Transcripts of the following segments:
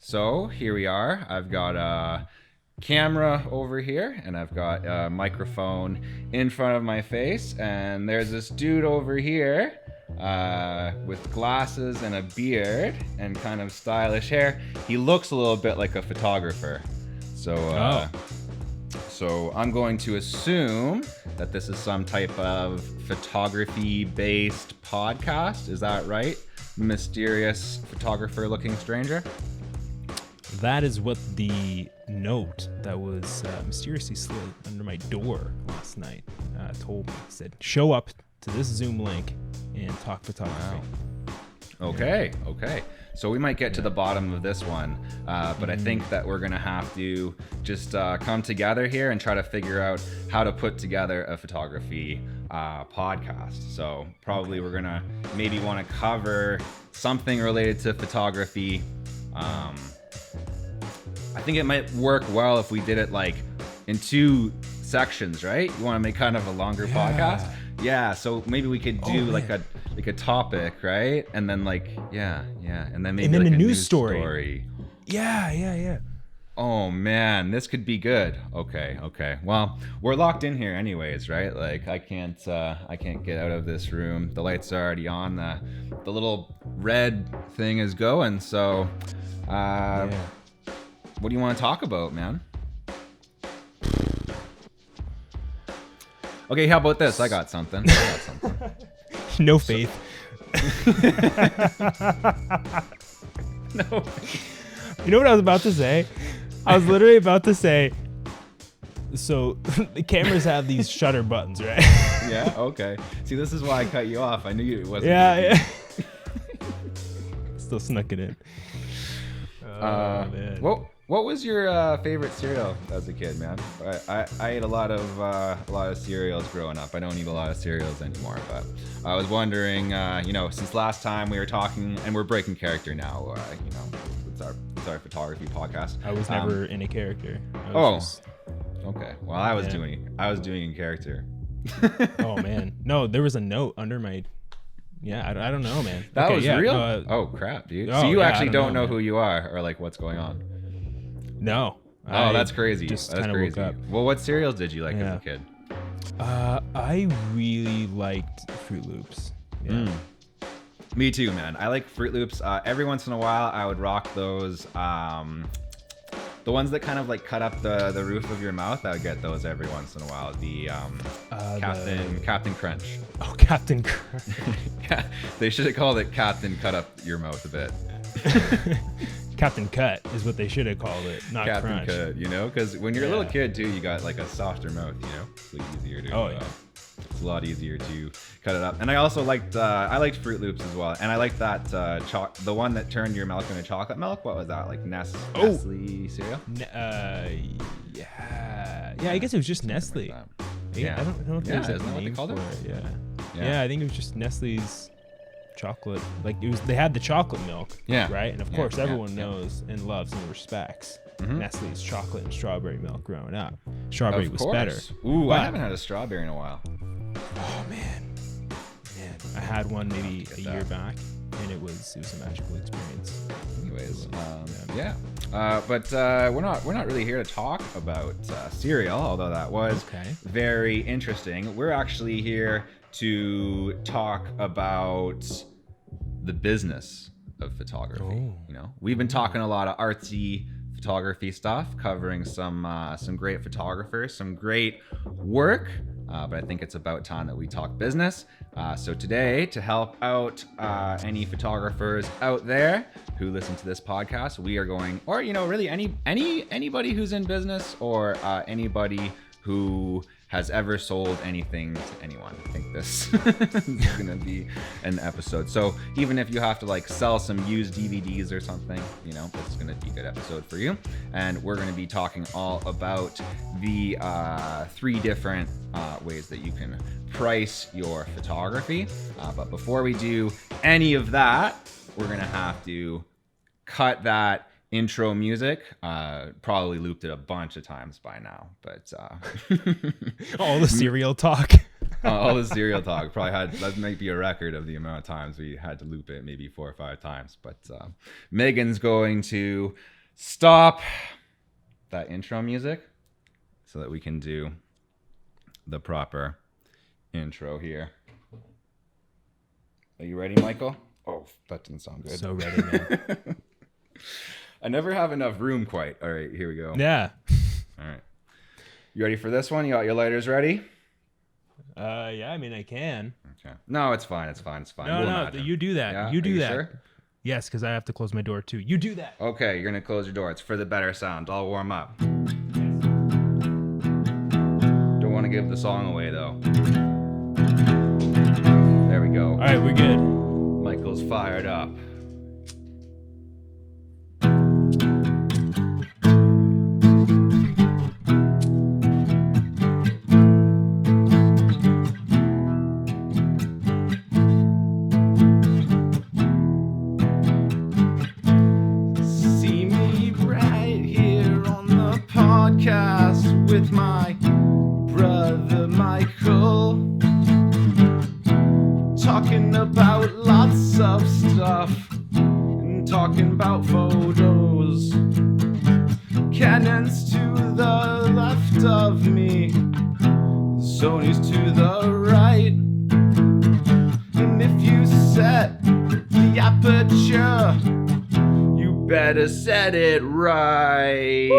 So here we are. I've got a camera over here, and I've got a microphone in front of my face, and there's this dude over here with glasses and a beard and kind of stylish hair. He looks a little bit like a photographer. So I'm going to assume that this is some type of photography-based podcast. Is that right? Mysterious photographer-looking stranger? That is what the note that was mysteriously slid under my door last night told me. It said, show up to this Zoom link and talk photography. Wow. Okay. So we might get to the bottom of this one, but I think that we're going to have to just come together here and try to figure out how to put together a photography podcast. So probably we're going to maybe want to cover something related to photography. I think it might work well if we did it like in two sections, right? You want to make kind of a longer podcast? Yeah, so maybe we could do like a topic, right? And then and then maybe like a news story. Yeah. Oh man, this could be good. Okay. Well, we're locked in here anyways, right? Like I can't get out of this room. The lights are already on. The little red thing is going. So, what do you want to talk about, man? Okay, how about this? I got something. No faith. No. You know what I was about to say? I was literally about to say, so the cameras have these shutter buttons, right? Yeah, okay. See, this is why I cut you off. I knew it wasn't. Yeah. Still snuck it in. Man. What was your favorite cereal as a kid, man? I ate a lot of cereals growing up. I don't eat a lot of cereals anymore, but I was wondering, since last time we were talking, and we're breaking character now, it's our photography podcast. I was never in a character. Okay. Well, I was doing in character. Oh man, no, there was a note under my. Yeah, I don't know, man. That was real? Oh crap, dude. So you actually don't know who you are or like what's going on? No. Oh, that's crazy. Just that's crazy. Woke up. Well, what cereals did you like as a kid? I really liked Fruit Loops. Yeah. Me too, man. I like Fruit Loops. Every once in a while, I would rock those. The ones that kind of like cut up the roof of your mouth. I would get those every once in a while. The Captain Crunch. Oh, Captain Crunch. Yeah, they should have called it Captain Cut Up Your Mouth a Bit. Captain Cut is what they should have called it, not Captain Crunch. Cut, because when you're a little kid too, you got like a softer mouth, it's like easier to. It's a lot easier to cut it up. And I also liked Fruit Loops as well, and I liked that the one that turned your milk into chocolate milk. What was that, like Nestle cereal? Yeah, I guess it was just Nestle. Yeah, I don't know if there's a name for it. Yeah, I think it was just Nestle's chocolate. Like it was, they had the chocolate milk. Yeah. Right, and of course everyone knows and loves and respects Nestle's chocolate and strawberry milk growing up. Strawberry was better. Ooh, I haven't had a strawberry in a while. Oh man, I had one maybe a year back, and it was a magical experience. Anyways, but we're not really here to talk about cereal, although that was very interesting. We're actually here to talk about the business of photography. We've been talking a lot of artsy photography stuff, covering some great photographers, some great work. But I think it's about time that we talk business. So today, to help out any photographers out there who listen to this podcast, we are going, or really anybody who's in business, or anybody who has ever sold anything to anyone. I think this is gonna be an episode. So even if you have to like sell some used DVDs or something, this is gonna be a good episode for you. And we're gonna be talking all about the 3 different ways that you can price your photography. But before we do any of that, we're gonna have to cut that intro music. Probably looped it a bunch of times by now, but all the cereal talk. All the Serial talk. That might be a record of the amount of times we had to loop it, maybe 4 or 5 times. But Megan's going to stop that intro music so that we can do the proper intro here. Are you ready, Michael? Oh, that didn't sound good. So ready, man. I never have enough room quite. All right, here we go. Yeah. All right. You ready for this one? You got your lighters ready? Yeah, I mean, I can. Okay. No, it's fine. It's fine. No, you do that. Yeah? You do that. Sure? Yes, because I have to close my door too. You do that. Okay, you're going to close your door. It's for the better sound. I'll warm up. Don't want to give the song away, though. There we go. All right, we're good. Michael's fired up. See me right here on the podcast with my brother Michael, talking about lots of stuff and talking about photos. Canon's to the left of me, Sony's to the right. And if you set the aperture, you better set it right.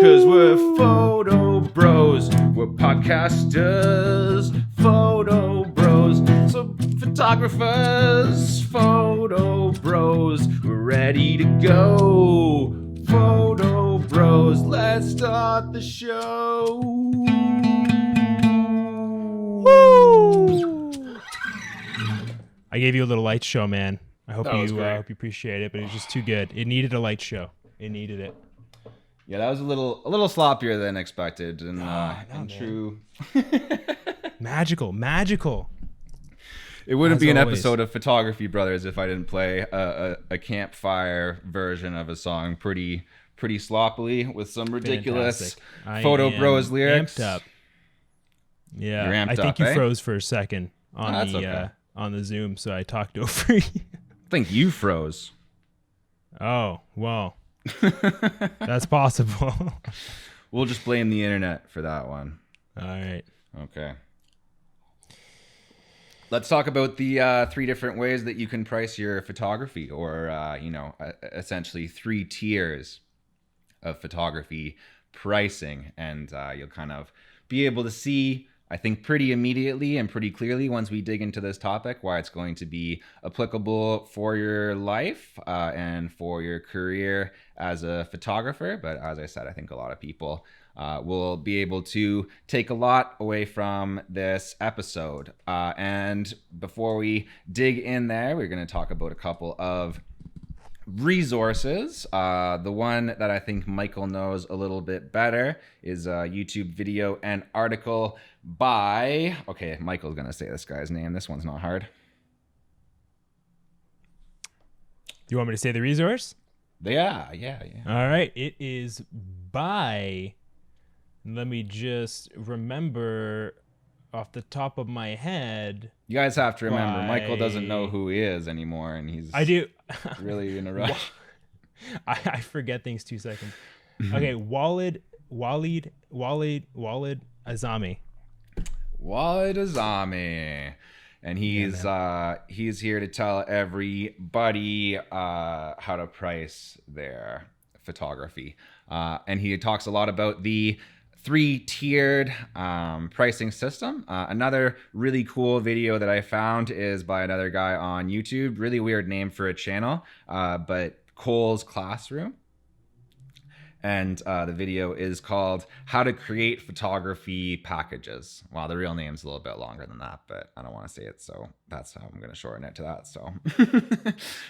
Cause we're photo bros, we're podcasters, photo bros. So photographers, photo bros, we're ready to go. Photo bros, let's start the show. I gave you a little light show, man. I hope That was you great. hope you appreciate it, but it was just too good. It needed a light show. It needed it. Yeah, that was a little sloppier than expected, and man. true. Magical. It wouldn't As be an always. episode of Photography Brothers if I didn't play a campfire version of a song pretty sloppily with some ridiculous Fantastic. I Photo am Bros lyrics. Amped up. Yeah, You're amped I think up, you eh? froze for a second on that's okay. on the Zoom, so I talked over you. I think you froze. Oh, well, that's possible. We'll just blame the internet for that one. All right. Okay. Let's talk about the 3 different ways that you can price your photography, or essentially 3 tiers of photography pricing, and you'll kind of be able to see, I think, pretty immediately and pretty clearly once we dig into this topic why it's going to be applicable for your life and for your career as a photographer. But as I said, I think a lot of people will be able to take a lot away from this episode. And before we dig in there, we're going to talk about a couple of resources. The one that I think Michael knows a little bit better is a YouTube video and article by, okay, Michael's going to say this guy's name. This one's not hard. Do you want me to say the resource? Yeah. All right. It is by, let me just remember off the top of my head. You guys have to remember, By- Michael doesn't know who he is anymore, and he's I do. really in a rush. I forget things 2 seconds. Okay. Walid Azami. Walid Azami, and he's here to tell everybody how to price their photography, and he talks a lot about the 3-tiered pricing system. Another really cool video that I found is by another guy on YouTube. Really weird name for a channel, but Cole's Classroom. And the video is called How to Create Photography Packages. Well, the real name's a little bit longer than that, but I don't want to say it, so that's how I'm going to shorten it to that.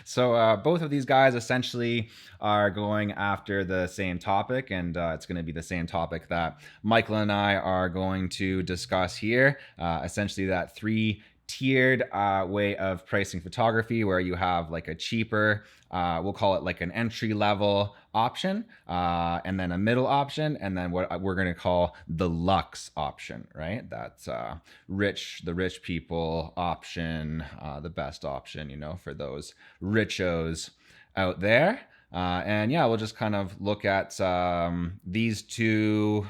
So both of these guys essentially are going after the same topic, and it's going to be the same topic that Michael and I are going to discuss here. Essentially that 3 tiered way of pricing photography where you have like a cheaper, we'll call it like an entry level option, and then a middle option, and then what we're going to call the luxe option, right? That's the rich people option, the best option, you know, for those richos out there. And yeah, we'll just kind of look at these two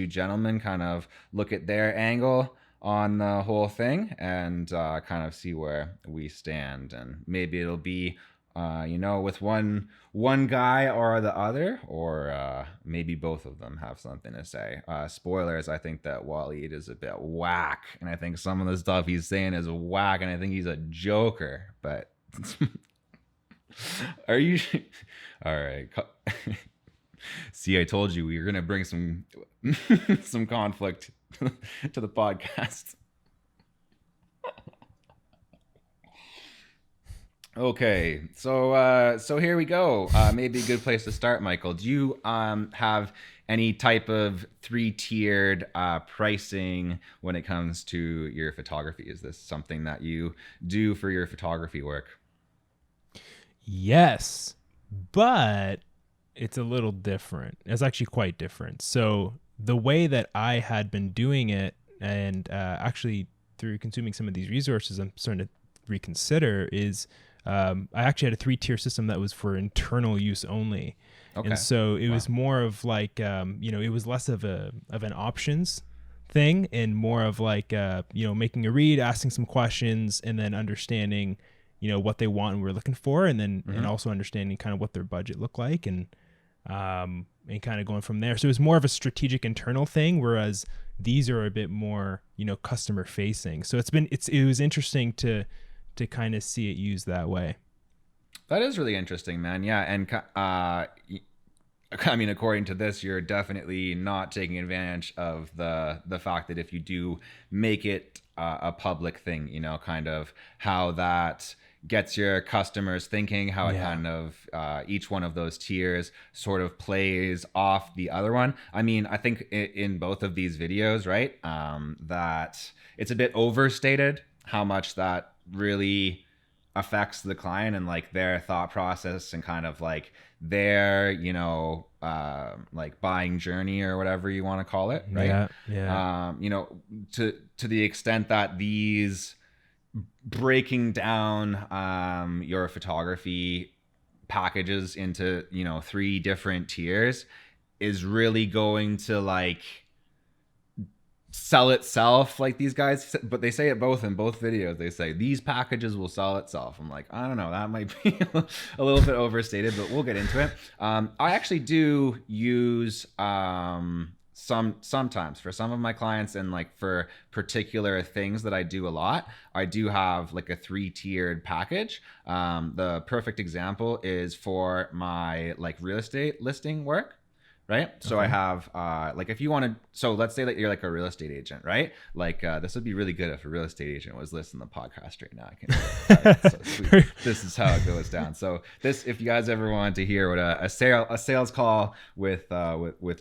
gentlemen, kind of look at their angle on the whole thing, and kind of see where we stand. And maybe it'll be, you know, with one guy or the other, or maybe both of them have something to say. Spoilers, I think that Waleed is a bit whack, and I think some of the stuff he's saying is whack, and I think he's a joker, but... Are you all right? See, I told you we were gonna bring some some conflict to the podcast. Okay, so here we go. Maybe a good place to start, Michael. Do you have any type of 3-tiered pricing when it comes to your photography? Is this something that you do for your photography work? Yes, but it's a little different. It's actually quite different. So the way that I had been doing it, and actually through consuming some of these resources, I'm starting to reconsider, is I actually had a 3-tier system that was for internal use only. Okay. And so it was more of like, you know, it was less of an options thing and more of like, you know, making a read, asking some questions, and then understanding, you know, what they want and we're looking for, and then and also understanding kind of what their budget looked like, and kind of going from there. So it was more of a strategic internal thing, whereas these are a bit more, you know, customer facing. So it was interesting to kind of see it used that way. That is really interesting, man. Yeah, and I mean, according to this, you're definitely not taking advantage of the fact that if you do make it a public thing, you know, kind of how that gets your customers thinking, how it kind of each one of those tiers sort of plays off the other one. I mean, I think in both of these videos, right, that it's a bit overstated how much that really affects the client and like their thought process and kind of like their, you know, like buying journey or whatever you want to call it, right? Yeah. You know, to the extent that these breaking down your photography packages into, you know, 3 different tiers is really going to like sell itself, like these guys, but they say it both in both videos. They say these packages will sell itself. I'm like, I don't know, that might be a little bit overstated, but we'll get into it. I actually do use sometimes for some of my clients, and like for particular things that I do a lot, I do have like a 3-tiered package. The perfect example is for my like real estate listing work. Right. So I have like if you want to, so let's say that you're like a real estate agent, right? Like this would be really good if a real estate agent was listening to the podcast right now. I can so sweet. This is how it goes down. So this, if you guys ever want to hear what a sales call with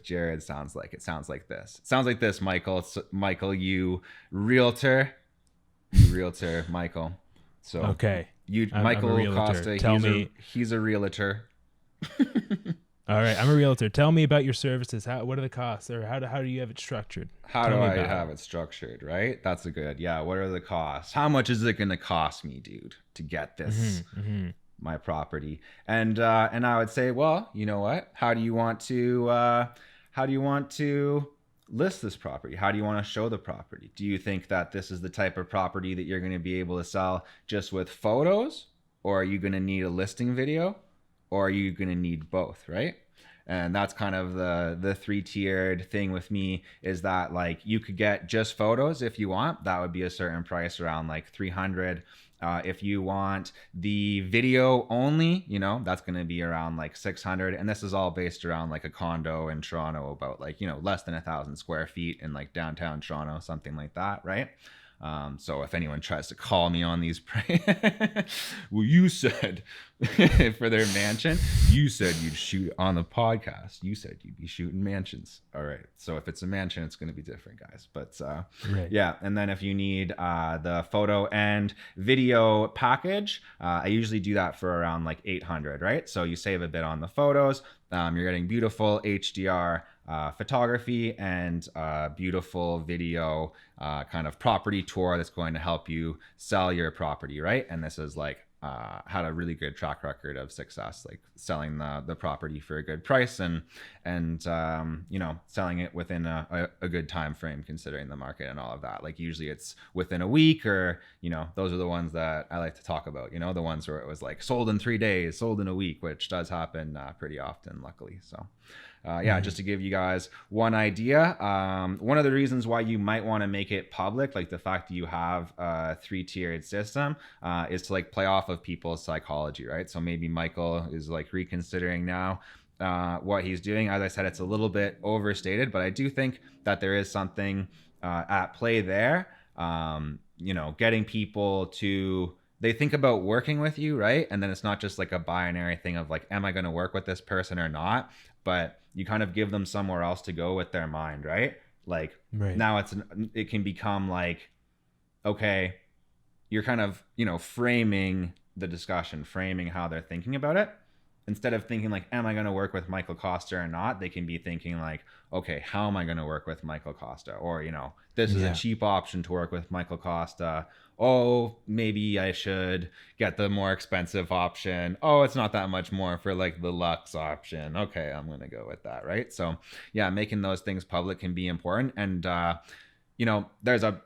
Jared sounds like, it sounds like this. It sounds like this, Michael. It's Michael, you realtor, Michael. So okay, Michael Costa. He's a realtor. All right, I'm a realtor. Tell me about your services. What are the costs, or how do you have it structured? How do I have it structured, right? That's a good, yeah. What are the costs? How much is it going to cost me, dude, to get this, my property? And I would say, well, you know what? How do you want to list this property? How do you want to show the property? Do you think that this is the type of property that you're going to be able to sell just with photos, or are you going to need a listing video? Or are you going to need both, right? And that's kind of the 3-tiered thing with me, is that like you could get just photos if you want. That would be a certain price, around like $300. If you want the video only, you know, that's going to be around like $600. And this is all based around like a condo in Toronto, about like, you know, less than 1,000 square feet in like downtown Toronto, something like that, right? So if anyone tries to call me on these, well, you said for their mansion. You said you'd shoot on the podcast. You said you'd be shooting mansions. All right. So if it's a mansion, it's going to be different, guys. But Right. yeah. And then if you need the photo and video package, I usually do that for around like 800, right? So you save a bit on the photos. You're getting beautiful HDR photography and beautiful video kind of property tour that's going to help you sell your property, right? And this is like had a really good track record of success, like selling the property for a good price and you know, selling it within a good time frame considering the market and all of that. Like usually it's within a week, or you know, those are the ones that I like to talk about, you know, the ones where it was like sold in 3 days, sold in a week, which does happen pretty often, luckily. So yeah, just to give you guys one idea, one of the reasons why you might want to make it public, like the fact that you have a 3-tiered system, is to like play off of people's psychology, right? So maybe Michael is like reconsidering now what he's doing. As I said, it's a little bit overstated, but I do think that there is something at play there. You know, getting people to, they think about working with you, right? And then it's not just like a binary thing of like, am I going to work with this person or not? But you kind of give them somewhere else to go with their mind, right? Like now it can become like, okay, you're kind of, you know, framing the discussion, framing how they're thinking about it. Instead of thinking like, am I going to work with Michael Costa or not? They can be thinking like, okay, how am I going to work with Michael Costa? Or, you know, this is a cheap option to work with Michael Costa. Oh, maybe I should get the more expensive option. Oh, it's not that much more for like the luxe option. Okay, I'm going to go with that, right? So yeah, making those things public can be important. And, you know, there's a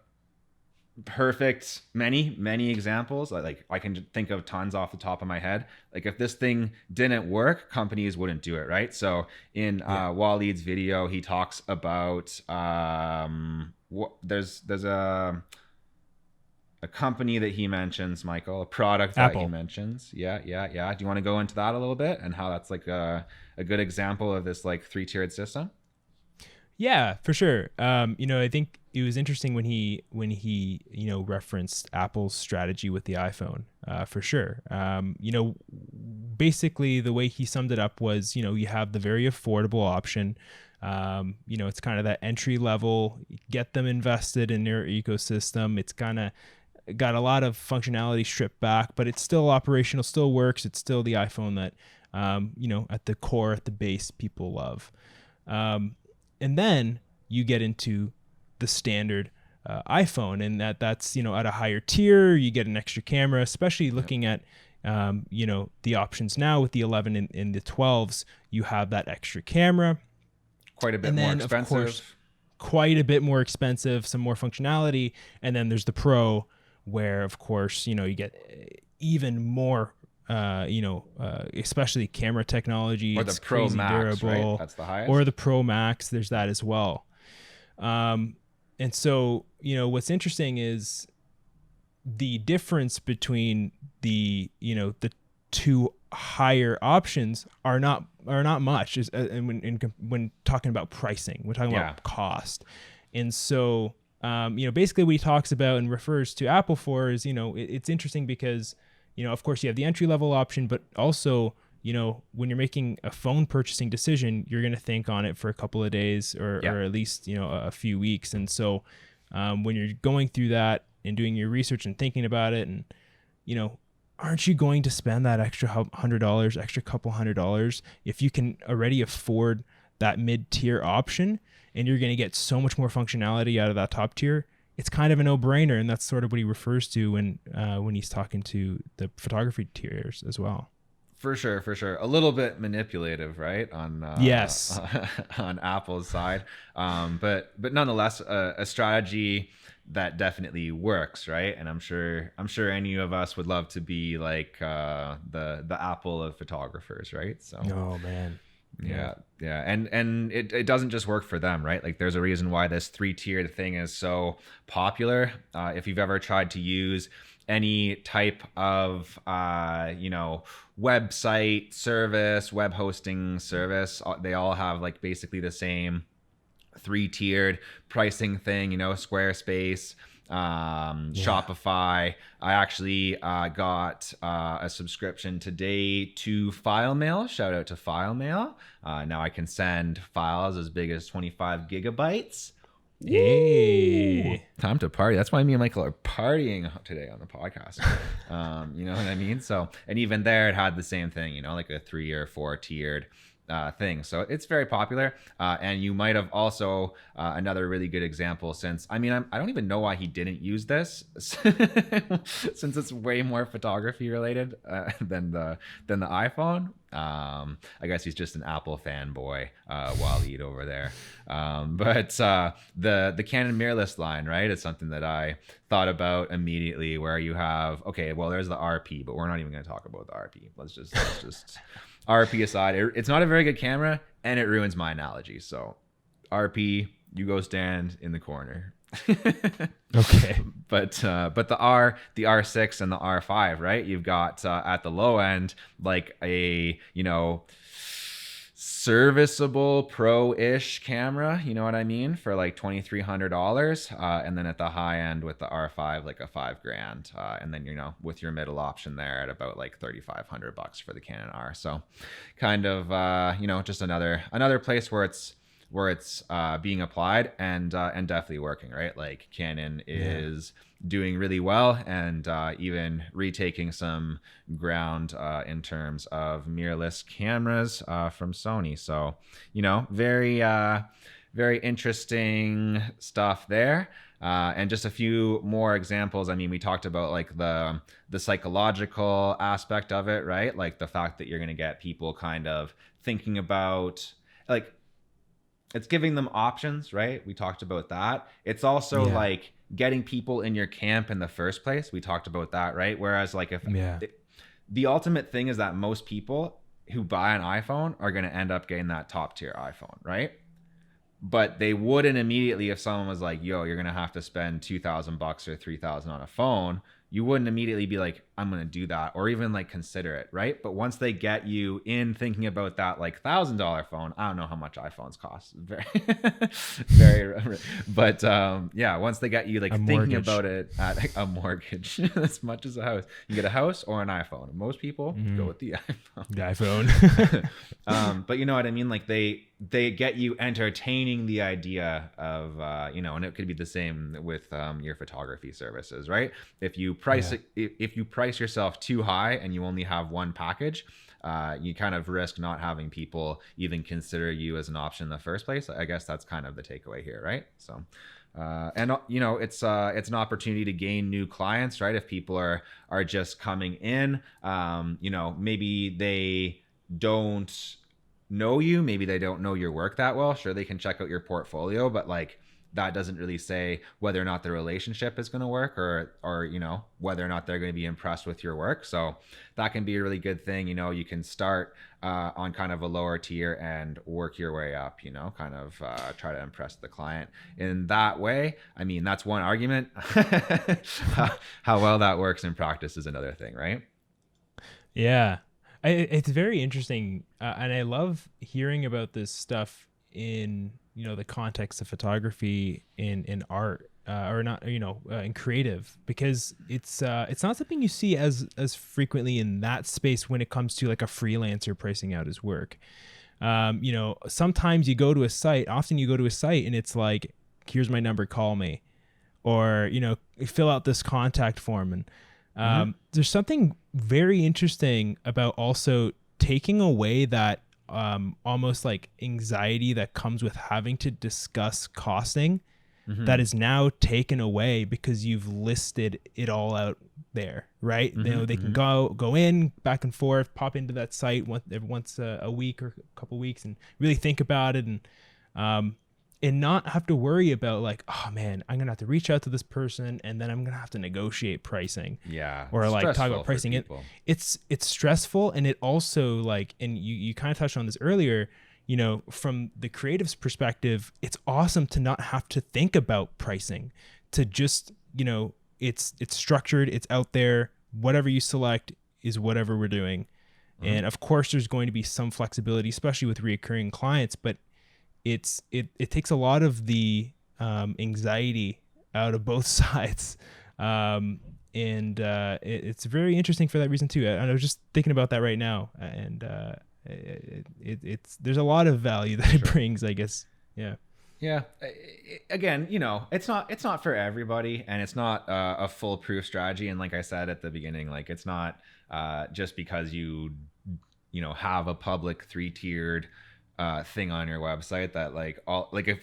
perfect many examples, like I can think of tons off the top of my head. Like if this thing didn't work, companies wouldn't do it, right? So in Waleed's video, he talks about there's a company that he mentions, Michael, a product that Apple. he mentions. Yeah. Do you want to go into that a little bit and how that's like a good example of this like 3-tiered system? Yeah, for sure. You know, I think it was interesting when he you know, referenced Apple's strategy with the iPhone. For sure. You know, basically the way he summed it up was, you know, you have the very affordable option. You know, it's kind of that entry level, get them invested in your ecosystem. It's kind of got a lot of functionality stripped back, but it's still operational, still works. It's still the iPhone that, you know, at the core, at the base, people love. And then you get into the standard iPhone, and that's, you know, at a higher tier, you get an extra camera, especially looking at, you know, the options now with the 11 and the 12s, you have that extra camera. Quite a bit more expensive. Of course, quite a bit more expensive, some more functionality. And then there's the Pro, where, of course, you know, you get even more you know, especially camera technology. Or the Pro Max, durable, right? That's the highest. Or the Pro Max, there's that as well. And so, you know, what's interesting is the difference between the, you know, the two higher options are not much. And when talking about pricing, we're talking about cost. And so, you know, basically what he talks about and refers to Apple for is, you know, it's interesting because, you know, of course, you have the entry-level option, but also, you know, when you're making a phone purchasing decision, you're going to think on it for a couple of days or at least, you know, a few weeks. And so when you're going through that and doing your research and thinking about it, and, you know, aren't you going to spend that extra $100, extra couple $100 if you can already afford that mid-tier option and you're going to get so much more functionality out of that top tier? It's kind of a no-brainer, and that's sort of what he refers to when he's talking to the photography tiers as well. For sure. A little bit manipulative, right? On yes, on Apple's side, but nonetheless, a strategy that definitely works, right? And I'm sure any of us would love to be like the Apple of photographers, right? So. Oh man. Yeah. And it doesn't just work for them, right? Like there's a reason why this 3-tiered thing is so popular. If you've ever tried to use any type of, you know, website service, web hosting service, they all have like basically the same 3-tiered pricing thing, you know, Squarespace, Shopify. I actually got a subscription today to FileMail. Shout out to FileMail. Now I can send files as big as 25 gigabytes. Hey, Ooh, time to party. That's why me and Michael are partying today on the podcast. You know what I mean? So, and even there, it had the same thing, you know, like a 3 or 4 tiered thing. So it's very popular. And you might have also another really good example, since I don't even know why he didn't use this since it's way more photography related than the iPhone. I guess he's just an Apple fanboy, Waleed over there. But the Canon mirrorless line, right? It's something that I thought about immediately, where you have, okay, well, there's the RP, but we're not even going to talk about the RP. Let's just RP aside, it's not a very good camera, and it ruins my analogy. So RP, you go stand in the corner. okay. But the R6 and the R5, right? You've got at the low end, like a, you know, serviceable pro-ish camera, you know what I mean, for like $2,300, and then at the high end with the R5, like a $5,000, and then, you know, with your middle option there at about like $3,500 for the Canon R. So kind of you know, just another place where it's being applied and definitely working, right? Like Canon is doing really well, and even retaking some ground in terms of mirrorless cameras from Sony. So, you know, very interesting stuff there. And just a few more examples. I mean, we talked about like the psychological aspect of it, right? Like the fact that you're going to get people kind of thinking about, like, it's giving them options, right? We talked about that. It's also like getting people in your camp in the first place. We talked about that, right? Whereas like if the ultimate thing is that most people who buy an iPhone are going to end up getting that top tier iPhone, right? But they wouldn't immediately, if someone was like, yo, you're going to have to spend $2,000 or $3,000 on a phone, you wouldn't immediately be like, I'm going to do that, or even like consider it, right? But once they get you in thinking about that like $1,000 phone, I don't know how much iPhones cost, very, but yeah, once they get you like thinking about it at a mortgage, as much as a house, you get a house or an iPhone. Most people go with the iPhone. The iPhone. But you know what I mean? Like they get you entertaining the idea of, you know, and it could be the same with your photography services, right? If you price it, if you price yourself too high and you only have one package, you kind of risk not having people even consider you as an option in the first place. I guess that's kind of the takeaway here, right? So, and you know, it's an opportunity to gain new clients, right? If people are just coming in, you know, maybe they don't know you, maybe they don't know your work that well. Sure, they can check out your portfolio, but like that doesn't really say whether or not the relationship is going to work, or you know, whether or not they're going to be impressed with your work. So that can be a really good thing. You know, you can start on kind of a lower tier and work your way up, you know, kind of try to impress the client in that way. I mean, that's one argument. How well that works in practice is another thing, right? Yeah. It's very interesting, and I love hearing about this stuff in, you know, the context of photography in art, or not, you know, in creative, because it's not something you see as frequently in that space when it comes to like a freelancer pricing out his work. You know, sometimes you go to a site, and it's like, here's my number, call me, or, you know, fill out this contact form. And there's something very interesting about also taking away that almost like anxiety that comes with having to discuss costing, that is now taken away because you've listed it all out there, right? You know, they can go in back and forth, pop into that site once a week or a couple weeks and really think about it, and not have to worry about like, oh man, I'm gonna have to reach out to this person and then I'm gonna have to negotiate pricing. Yeah. Or like talk about pricing it. It's stressful, and it also like, and you kind of touched on this earlier, you know, from the creative's perspective, it's awesome to not have to think about pricing, to just, you know, it's structured, it's out there, whatever you select is whatever we're doing. And of course there's going to be some flexibility, especially with recurring clients, but it takes a lot of the anxiety out of both sides. It's very interesting for that reason too. I was just thinking about that right now, and it's there's a lot of value that it brings, I guess. Yeah. Yeah. Again, it's not for everybody, and it's not a foolproof strategy. And like I said at the beginning, like it's not just because you have a public 3-tiered thing on your website that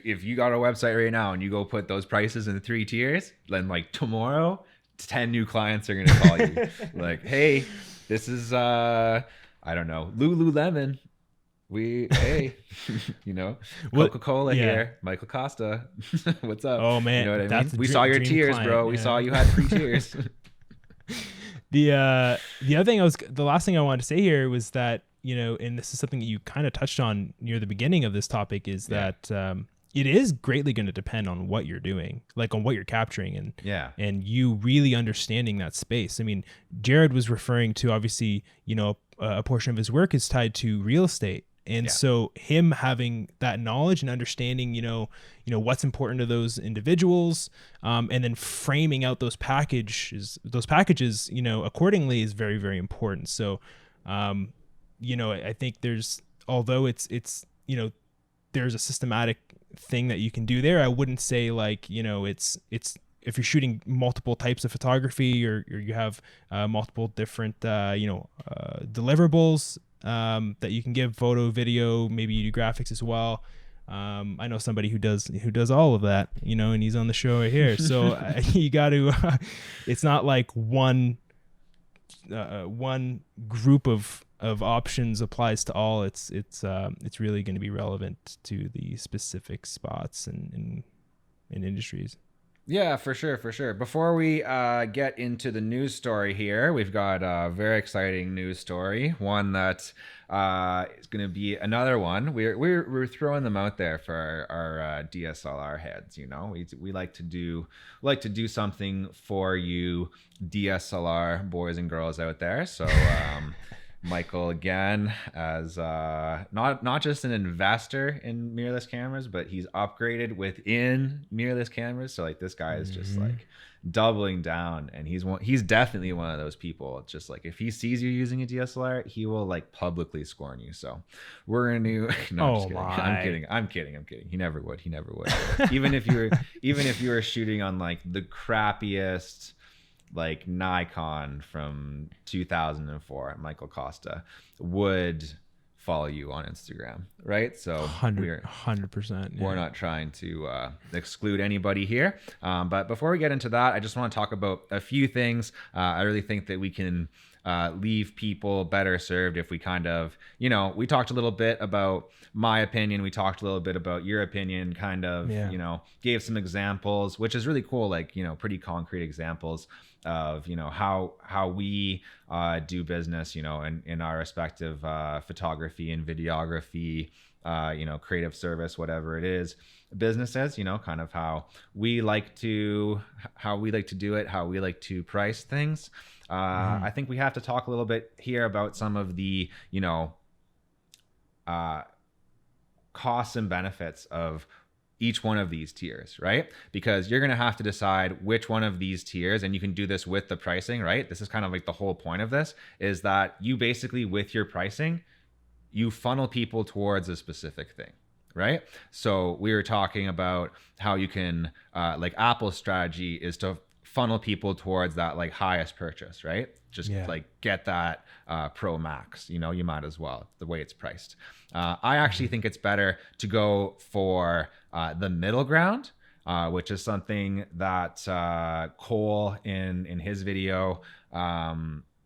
if you got a website right now and you go put those prices in 3 tiers, then like tomorrow 10 new clients are going to call you like, hey, this is I don't know, Lululemon. Coca-Cola here, Michael Costa. What's up? Oh man, you know what I mean? We saw your tiers, client, bro. We saw you had 3 tiers. The other thing the last thing I wanted to say here was that, and this is something that you kind of touched on near the beginning of this topic, is that it is greatly going to depend on what you're doing, like on what you're capturing, and you really understanding that space. I mean, Jared was referring to, obviously, a portion of his work is tied to real estate. And so him having that knowledge and understanding, what's important to those individuals, and then framing out those packages, accordingly is very, very important. So, I think although it's there's a systematic thing that you can do there. I wouldn't say it's if you're shooting multiple types of photography, or you have multiple different, deliverables, that you can give photo, video, maybe you do graphics as well. I know somebody who does all of that, and he's on the show right here. So you got to, it's not like one group of options applies to all. It's really going to be relevant to the specific spots and industries. Yeah, for sure. Before we get into the news story here, we've got a very exciting news story. One that is going to be another one. We're throwing them out there for our DSLR heads. We like to do something for you DSLR boys and girls out there. So. Michael, again, as not just an investor in mirrorless cameras, but he's upgraded within mirrorless cameras. So this guy is just doubling down, and he's definitely one of those people. It's just if he sees you using a DSLR, he will publicly scorn you. So we're gonna do. No, I'm kidding. He never would. even if you were shooting on the crappiest Nikon from 2004, Michael Costa would follow you on Instagram, right? So 100%. We're not trying to exclude anybody here. But before we get into that, I just want to talk about a few things. I really think that we can leave people better served if we kind of, we talked a little bit about my opinion. We talked a little bit about your opinion, kind of, gave some examples, which is really cool. Pretty concrete examples of, how we do business, in our respective photography and videography, creative service, whatever it is, businesses, kind of how we like to do it, how we like to price things. I think we have to talk a little bit here about some of the, costs and benefits of each one of these tiers, right? Because you're going to have to decide which one of these tiers, and you can do this with the pricing, right? This is kind of the whole point of this, is that you basically, with your pricing, you funnel people towards a specific thing, right? So we were talking about how you can, Apple's strategy is to funnel people towards that highest purchase, right? Just get that Pro Max, you might as well, the way it's priced. I actually think it's better to go for the middle ground, which is something that Cole in his video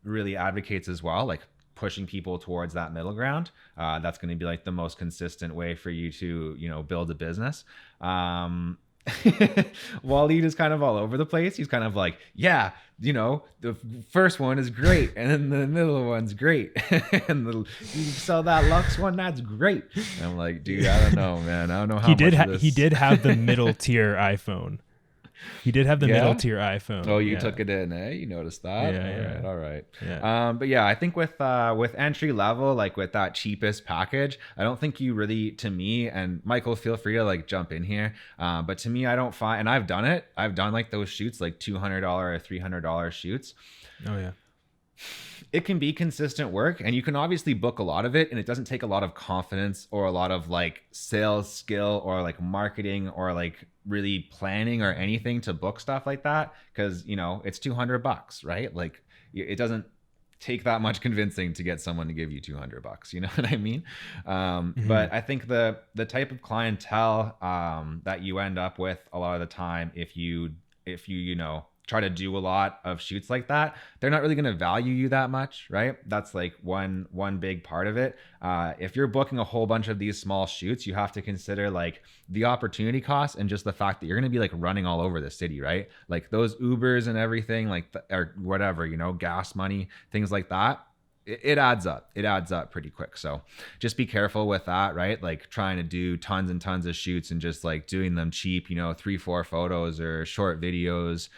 really advocates as well, pushing people towards that middle ground. That's going to be the most consistent way for you to, build a business. Waleed is kind of all over the place. He's kind of the first one is great, and then the middle one's great, and you sell that Lux one, that's great. And I'm dude, I don't know, man. I don't know how he did have the middle tier iPhone. He did have the Yeah? middle tier iPhone. Oh, you Yeah. took it in, eh? You noticed that? Yeah, All right. yeah. But yeah, I think with entry level, like with that cheapest package, I don't think you really, to me, and Michael, feel free to like jump in here. But to me, I don't find, and I've done it. I've done like those shoots, like $200 or $300 shoots. Oh yeah. It can be consistent work, and you can obviously book a lot of it, and it doesn't take a lot of confidence or a lot of like sales skill or like marketing or like really planning or anything to book stuff like that, because you know it's $200, right? Like it doesn't take that much convincing to get someone to give you $200, you know what I mean? But I think the type of clientele that you end up with a lot of the time, if you you know, try to do a lot of shoots like that, they're not really going to value you that much, right? That's like one big part of it. If you're booking a whole bunch of these small shoots, you have to consider like the opportunity cost and just the fact that you're going to be like running all over the city, right? Like those Ubers and everything, like or whatever, you know, gas money, things like that. It adds up. It adds up pretty quick. So just be careful with that, right? Like trying to do tons and tons of shoots and just like doing them cheap, you know, 3-4 photos or short videos.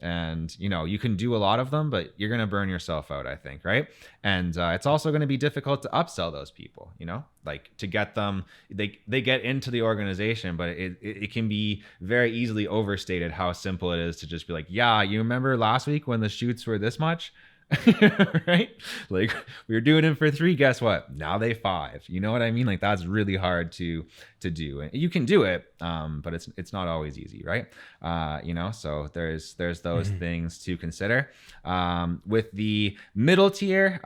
And, you know, you can do a lot of them, but you're going to burn yourself out, I think, right? And it's also going to be difficult to upsell those people, you know, like to get them, they get into the organization, but it can be very easily overstated how simple it is to just be like, yeah, you remember last week when the shoots were this much? Right? Like we were doing it for 3, guess what? Now they 5. You know what I mean? Like that's really hard to do. And you can do it, but it's not always easy, right? You know, so there's those things to consider. With the middle tier,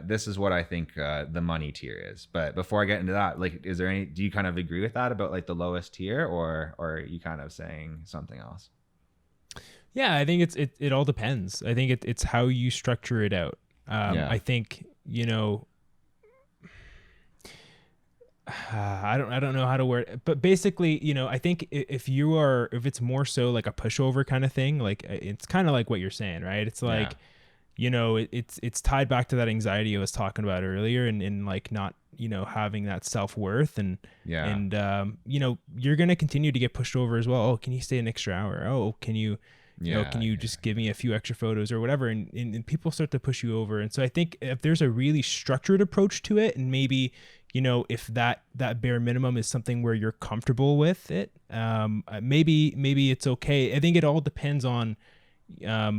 this is what I think the money tier is. But before I get into that, like, is there any? Do you kind of agree with that about like the lowest tier, or are you kind of saying something else? Yeah, I think it all depends. I think it's how you structure it out. I think, you know, I don't know how to word it, but basically, you know, I think if it's more so like a pushover kind of thing, like it's kind of like what you're saying, right? It's like, you know, it's tied back to that anxiety I was talking about earlier, and like not, you know, having that self-worth and you know, you're gonna continue to get pushed over as well. Oh, can you stay an extra hour? Oh, can you? You know, can you just give me a few extra photos or whatever? And people start to push you over. And so I think if there's a really structured approach to it, and maybe, you know, if that bare minimum is something where you're comfortable with it, maybe it's okay. I think it all depends on how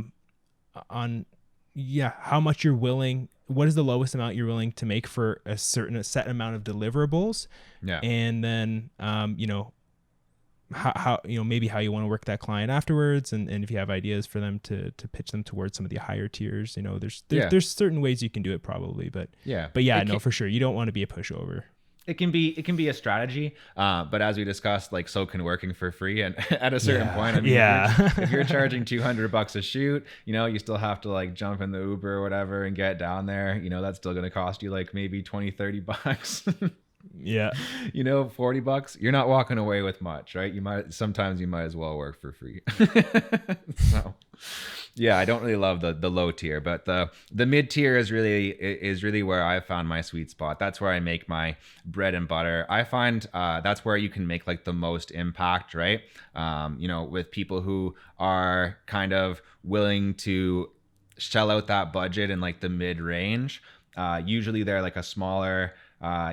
much you're willing. What is the lowest amount you're willing to make for a set amount of deliverables? Yeah. And then, you know, how you know, maybe how you want to work that client afterwards, and if you have ideas for them to pitch them towards some of the higher tiers, you know, there's certain ways you can do it probably, but for sure you don't want to be a pushover. It can be a strategy, but as we discussed, like, so can working for free. And at a certain point, I mean, if you're charging $200 a shoot, you know, you still have to like jump in the Uber or whatever and get down there. You know, that's still going to cost you like maybe $20-$30. Yeah. You know, $40, you're not walking away with much, right? Sometimes you might as well work for free. So yeah, I don't really love the low tier, but the mid tier is really where I found my sweet spot. That's where I make my bread and butter. I find that's where you can make like the most impact, right? You know, with people who are kind of willing to shell out that budget in like the mid range. Usually they're like a smaller,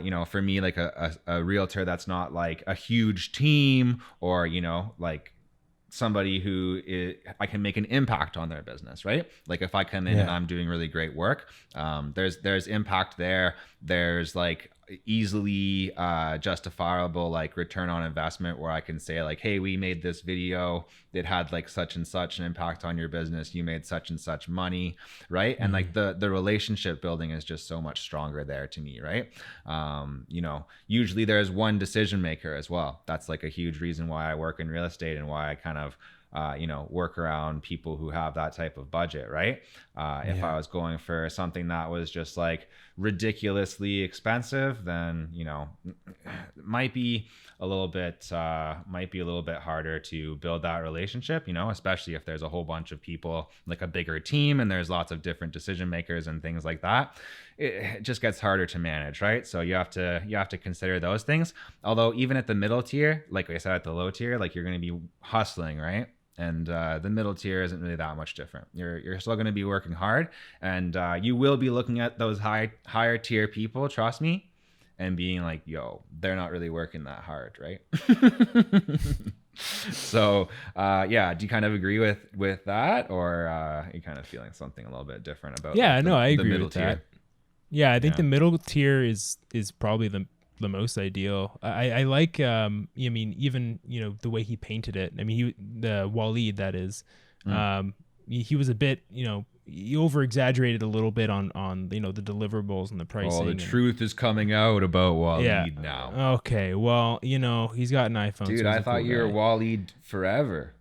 you know, for me, like a realtor that's not like a huge team, or, you know, like somebody I can make an impact on their business, right? Like if I come in and I'm doing really great work, there's impact there. There's like easily justifiable like return on investment, where I can say like, hey, we made this video that had like such and such an impact on your business, you made such and such money, right? And like the relationship building is just so much stronger there to me, right? You know, usually there's one decision maker as well. That's like a huge reason why I work in real estate and why I kind of you know, work around people who have that type of budget, right? If I was going for something that was just like ridiculously expensive, then, you know, it might be a little bit harder to build that relationship, you know, especially if there's a whole bunch of people, like a bigger team, and there's lots of different decision makers and things like that. It just gets harder to manage, right? So you have to consider those things. Although even at the middle tier, like I said, at the low tier, like you're going to be hustling, right? And the middle tier isn't really that much different. You're still going to be working hard, and you will be looking at those higher tier people, trust me, and being like, yo, they're not really working that hard, right? So yeah, do you kind of agree with that, or are you kind of feeling something a little bit different about I agree middle with tier? that. Yeah, I think the middle tier is probably the most ideal. I like I mean, even, you know, the way he painted it. I mean, the Waleed, that is, he was a bit, you know, he over exaggerated a little bit on you know, the deliverables and the pricing. Oh, the truth is coming out about Waleed now. Okay, well, you know, he's got an iPhone. Dude, so I thought you were Waleed forever.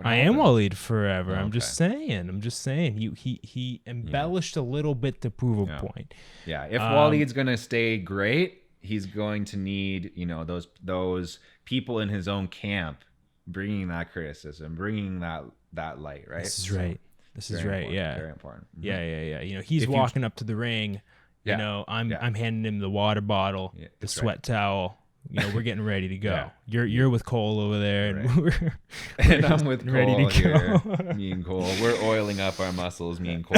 I am Waleed forever. Okay. I'm just saying. He embellished a little bit to prove a point. Yeah, if Waleed's gonna stay great, he's going to need, you know, those people in his own camp bringing that criticism, bringing that light, right? This is right. This is right. Yeah. Very important. Mm-hmm. Yeah. You know, he's walking up to the ring. You know, I'm handing him the water bottle, the sweat towel. You know, we're getting ready to go. You're with Cole over there, and and I'm with Cole ready to here. go. Me and Cole, we're oiling up our muscles. Me and Cole.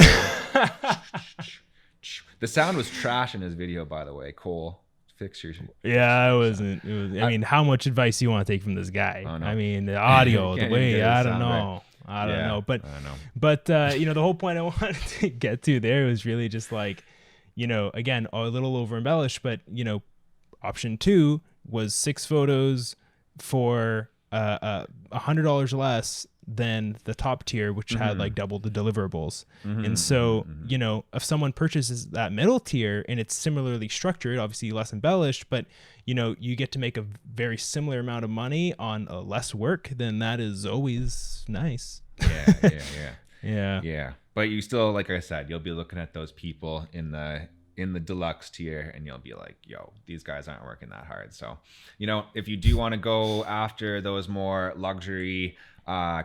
The sound was trash in his video, by the way. Cole, fix your. Yeah, it wasn't. It was. I mean, how much advice do you want to take from this guy? Oh, no. I mean, the audio, the way. I don't know. Right. I don't know. But I don't know. you know, the whole point I wanted to get to there was really just like, you know, again, a little over embellished, but, you know, option 2 was 6 photos for $100 less than the top tier, which had like double the deliverables. And so, you know, if someone purchases that middle tier and it's similarly structured, obviously less embellished, but, you know, you get to make a very similar amount of money on less work, then that is always nice. Yeah. But you still, like I said, you'll be looking at those people in the deluxe tier, and you'll be like, yo, these guys aren't working that hard. So, you know, if you do want to go after those more luxury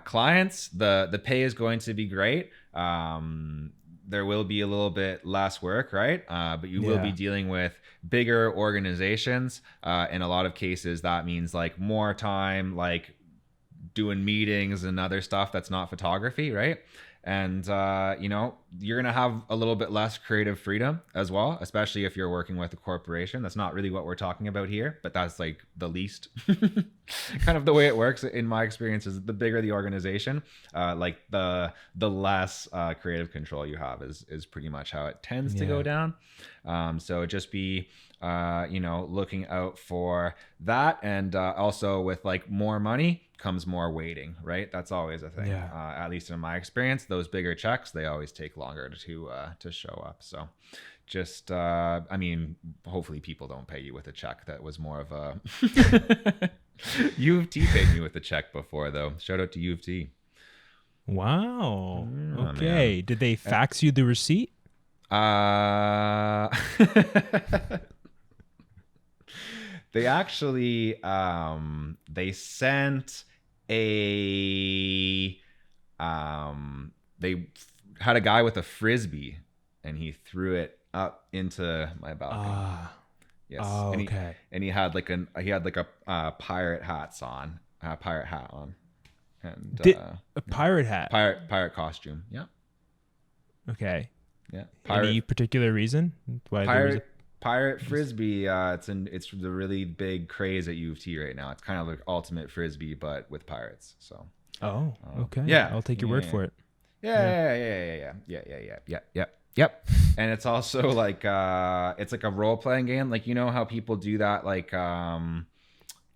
clients, the pay is going to be great. There will be a little bit less work, right? But you will be dealing with bigger organizations. In a lot of cases, that means like more time, like doing meetings and other stuff that's not photography, right? And, you know, you're going to have a little bit less creative freedom as well, especially if you're working with a corporation. That's not really what we're talking about here, but that's like the least kind of the way it works in my experience is the bigger the organization, like the less creative control you have is pretty much how it tends to go down. So just be, you know, looking out for that. And also with like more money comes more waiting, right? That's always a thing. At least in my experience, those bigger checks, they always take longer to show up. So just, I mean, hopefully people don't pay you with a check. That was more of a U of T paid me with a check before, though. Shout out to U of T. Wow. Okay. Man. Did they fax you the receipt? They actually they sent they had a guy with a frisbee and he threw it up into my balcony. Yes. Oh, okay. And he had like a pirate hat on, and a pirate hat, pirate costume. Yeah. Okay. Yeah. Any particular reason why pirate frisbee? It's the really big craze at U of T right now. It's kind of like ultimate frisbee, but with pirates. So. Oh, okay. Yeah. I'll take your word for it. Yeah. Yep. And it's also like it's like a role playing game. Like, you know how people do that, like what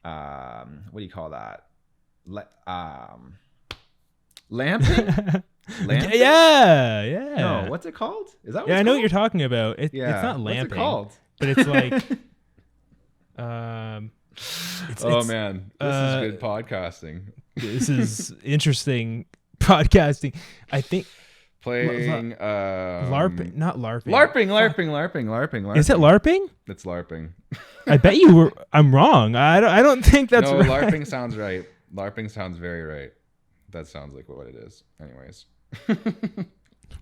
do you call that? Lamping? Lamping? Yeah. No, what's it called? Is that what I it's know called? what you're talking about. It's not lamping. What's it called? But it's like man, this is good podcasting. This is interesting podcasting. I think playing LARPing, not LARPing. LARPing. Is it LARPing? It's LARPing. I bet you were. I'm wrong. I don't think that's right. LARPing sounds right. LARPing sounds very right. That sounds like what it is. Anyways.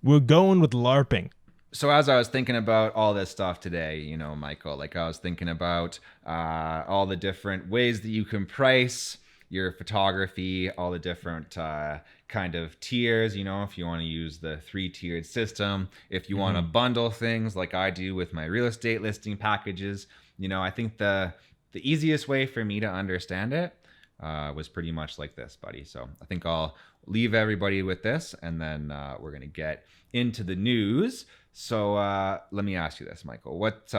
We're going with LARPing. So as I was thinking about all this stuff today, you know, Michael, like I was thinking about all the different ways that you can price your photography, all the different kind of tiers, you know, if you want to use the 3-tiered system, if you want to bundle things like I do with my real estate listing packages, you know, I think the easiest way for me to understand it was pretty much like this, buddy. So I think I'll leave everybody with this, and then we're going to get into the news. So let me ask you this, Michael. What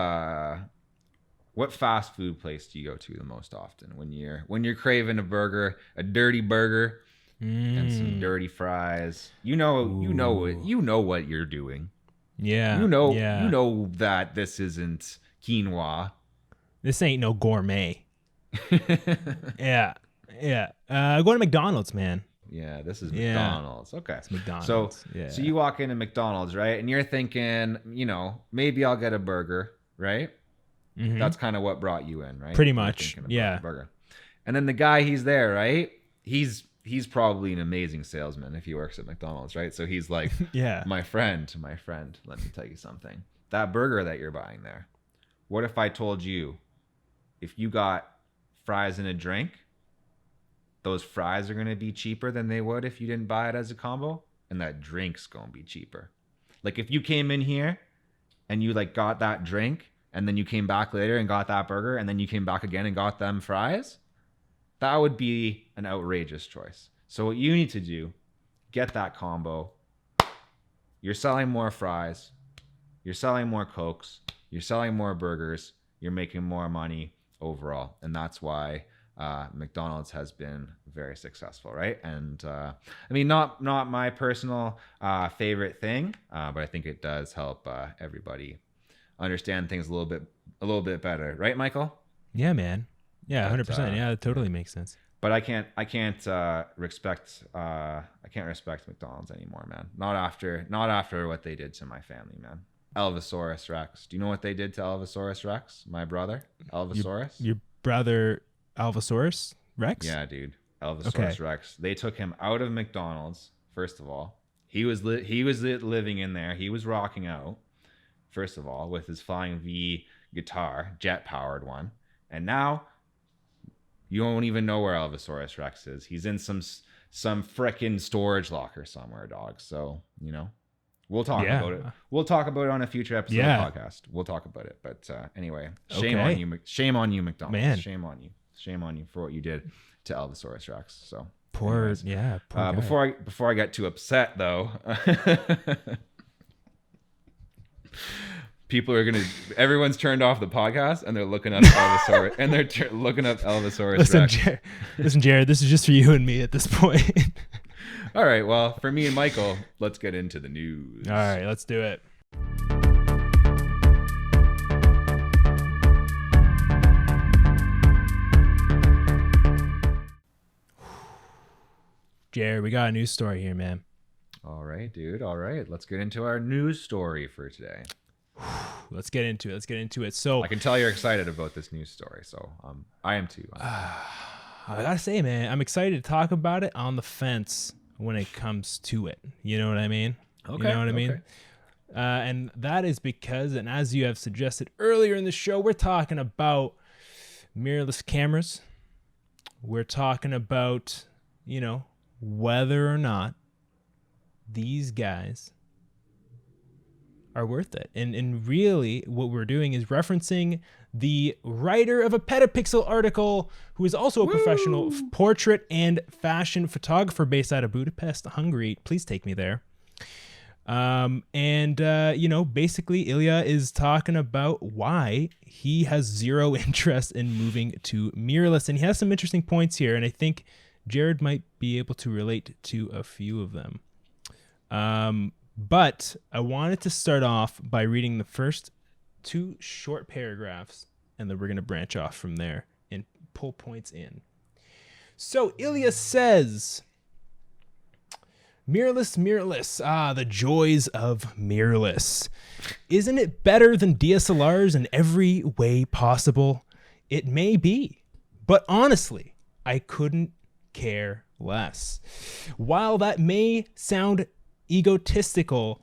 fast food place do you go to the most often when you're craving a burger, a dirty burger, and some dirty fries? You know what you're doing. Yeah. You know that this isn't quinoa. This ain't no gourmet. Yeah. Go to McDonald's, man. Yeah, this is McDonald's. Okay. It's McDonald's. So you walk into McDonald's, right? And you're thinking, you know, maybe I'll get a burger, right? Mm-hmm. That's kind of what brought you in, right? Pretty much. Yeah. Burger. And then the guy, he's there, right? He's probably an amazing salesman if he works at McDonald's, right? So he's like, yeah, my friend, let me tell you something. That burger that you're buying there, what if I told you if you got fries and a drink, those fries are going to be cheaper than they would if you didn't buy it as a combo, and that drink's going to be cheaper. Like if you came in here and you like got that drink, and then you came back later and got that burger, and then you came back again and got them fries, that would be an outrageous choice. So what you need to do, get that combo. You're selling more fries. You're selling more Cokes. You're selling more burgers. You're making more money overall. And that's why McDonald's has been very successful, right? And I mean, not my personal favorite thing, but I think it does help everybody understand things a little bit better, right, Michael? Yeah, man. Yeah, 100%. Yeah, it totally makes sense. But I can't respect McDonald's anymore, man. Not after what they did to my family, man. Elvisaurus Rex. Do you know what they did to Elvisaurus Rex? My brother, Elvisaurus. Your brother, Allosaurus Rex? Yeah, dude. Elvisaurus Rex. They took him out of McDonald's. First of all, he was living in there. He was rocking out. First of all, with his Flying V guitar, jet powered one, and now you don't even know where Elvisaurus Rex is. He's in some frickin' storage locker somewhere, dog. So you know, we'll talk about it. We'll talk about it on a future episode of the podcast. We'll talk about it. But anyway, shame on you, McDonald's. Man. Shame on you for what you did to Elvisaurus Rex. So poor guy. Before I get too upset though. Everyone's turned off the podcast and they're looking up Elvisaurus and they're looking up Elvisaurus Rex. Listen, Jared, this is just for you and me at this point. All right, well, for me and Michael, let's get into the news. All right, let's do it. Jared, we got a news story here, man. All right, dude. All right, let's get into our news story for today. Let's get into it. So I can tell you're excited about this news story, so I am too. I gotta say, man, I'm excited to talk about it. On the fence when it comes to it. You know what I mean? Okay. You know what I mean? And that is because, and as you have suggested earlier in the show, we're talking about mirrorless cameras. We're talking about, you know, whether or not these guys are worth it. And really what we're doing is referencing the writer of a Petapixel article, who is also a professional portrait and fashion photographer based out of Budapest, Hungary. Please take me there. You know, basically Ilya is talking about why he has zero interest in moving to mirrorless. And he has some interesting points here. And I think Jared might be able to relate to a few of them. But I wanted to start off by reading the first two short paragraphs, and then we're going to branch off from there and pull points in. So Ilya says, mirrorless, the joys of mirrorless. Isn't it better than DSLRs in every way possible? It may be, but honestly, I couldn't care less. While that may sound egoistical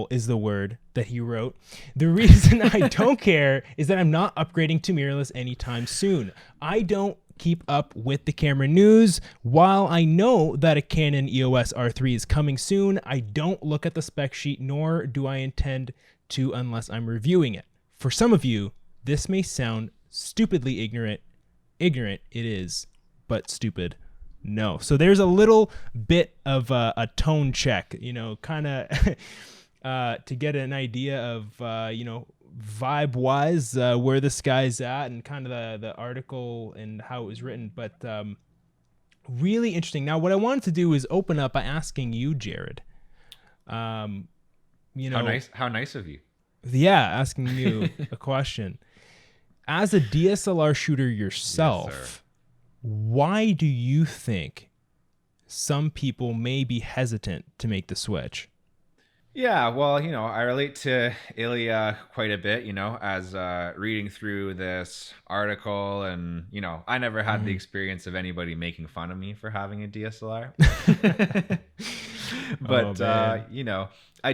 is the word that he wrote. The reason I don't care is that I'm not upgrading to mirrorless anytime soon. I don't keep up with the camera news. While I know that a Canon EOS R3 is coming soon, I don't look at the spec sheet, nor do I intend to unless I'm reviewing it. For some of you, this may sound stupidly ignorant. Ignorant it is, but stupid no. So there's a little bit of a tone check, kind of to get an idea of, vibe-wise, where this guy's at and kind of the article and how it was written. But really interesting. Now, what I wanted to do is open up by asking you, Jared. How nice of you. Yeah, asking you a question. As a DSLR shooter yourself, yes, why do you think some people may be hesitant to make the switch? Yeah, well, I relate to Ilya quite a bit, as reading through this article, and, I never had the experience of anybody making fun of me for having a DSLR. But, I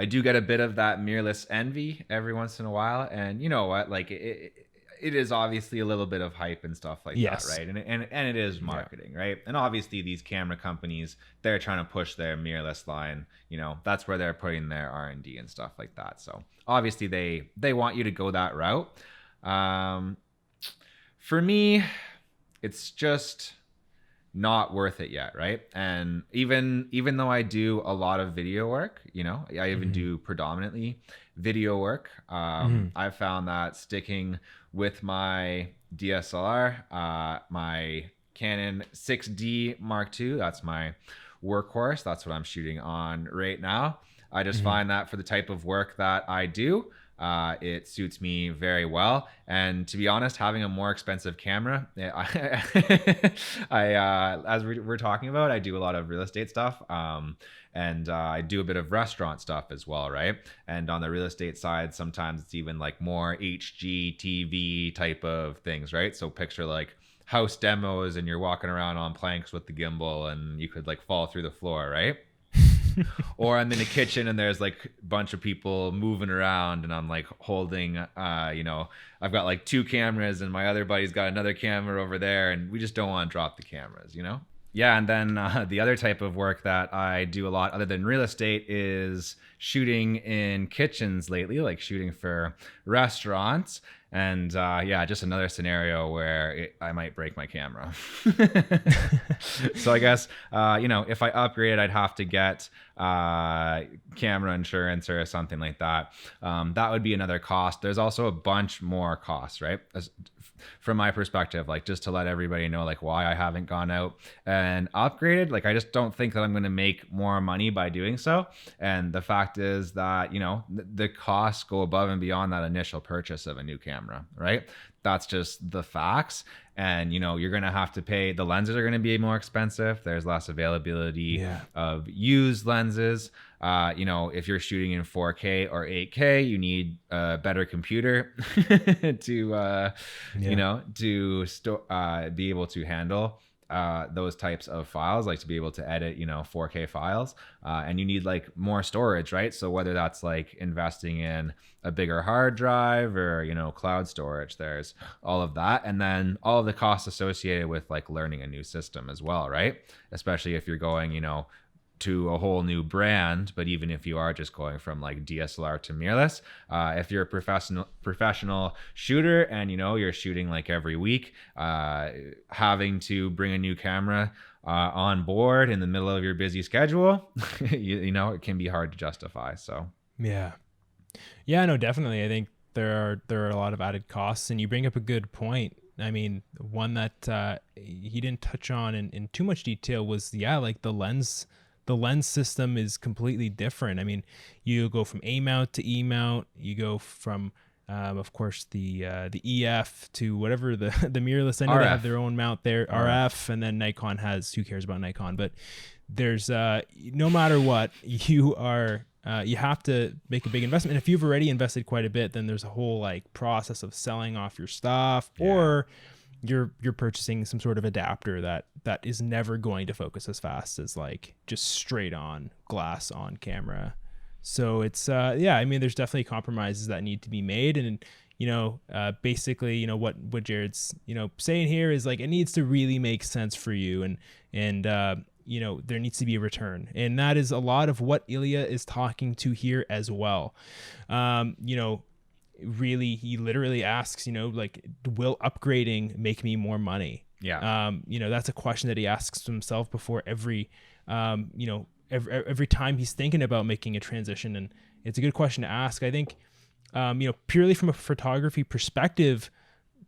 do get a bit of that mirrorless envy every once in a while. And you know what, like it is obviously a little bit of hype and stuff like that, right? And it is marketing, right? And obviously these camera companies, they're trying to push their mirrorless line. That's where they're putting their R&D and stuff like that. So obviously they want you to go that route. For me, it's just not worth it yet, right? And even though I do a lot of video work, I even do predominantly video work. I've found that sticking with my DSLR, my Canon 6D Mark II, that's my workhorse. That's what I'm shooting on right now. I just find that for the type of work that I do, it suits me very well. And to be honest, having a more expensive camera, as we're talking about, I do a lot of real estate stuff. And I do a bit of restaurant stuff as well, right? And on the real estate side, sometimes it's even like more HGTV type of things, right? So picture like house demos and you're walking around on planks with the gimbal and you could like fall through the floor, right? Or I'm in the kitchen and there's like a bunch of people moving around and I'm like holding, I've got like 2 cameras and my other buddy's got another camera over there and we just don't want to drop the cameras, Yeah, and then the other type of work that I do a lot other than real estate is shooting in kitchens lately, like shooting for restaurants. And just another scenario where I might break my camera. So I guess, if I upgrade, I'd have to get camera insurance or something like that. That would be another cost. There's also a bunch more costs, right? From my perspective, like just to let everybody know like why I haven't gone out and upgraded. Like I just don't think that I'm going to make more money by doing so. And the fact is that, the costs go above and beyond that initial purchase of a new camera, right? That's just the facts. And, you're going to have to pay, the lenses are going to be more expensive. There's less availability of used lenses. If you're shooting in 4K or 8K, you need a better computer to be able to handle those types of files, like to be able to edit, 4K files. And you need like more storage, right? So whether that's like investing in a bigger hard drive or, cloud storage, there's all of that. And then all of the costs associated with like learning a new system as well, right? Especially if you're going, to a whole new brand. But even if you are just going from like DSLR to mirrorless, if you're a professional shooter and you're shooting like every week, having to bring a new camera on board in the middle of your busy schedule, it can be hard to justify. So no, definitely. I think there are a lot of added costs, and you bring up a good point. I mean, one that he didn't touch on in too much detail was like the lens. The lens system is completely different. I mean, you go from A mount to E mount. You go from, of course, the EF to whatever the mirrorless. I know they have their own mount there, RF, and then Nikon has. Who cares about Nikon? But there's no matter what, you have to make a big investment. And if you've already invested quite a bit, then there's a whole like process of selling off your stuff, or you're purchasing some sort of adapter that is never going to focus as fast as like just straight on glass on camera. So it's I mean, there's definitely compromises that need to be made, and basically, what Jared's, saying here is like, it needs to really make sense for you. And there needs to be a return. And that is a lot of what Ilya is talking to here as well. Really, he literally asks, like, will upgrading make me more money? Yeah. That's a question that he asks himself before every time he's thinking about making a transition. And it's a good question to ask. I think, purely from a photography perspective,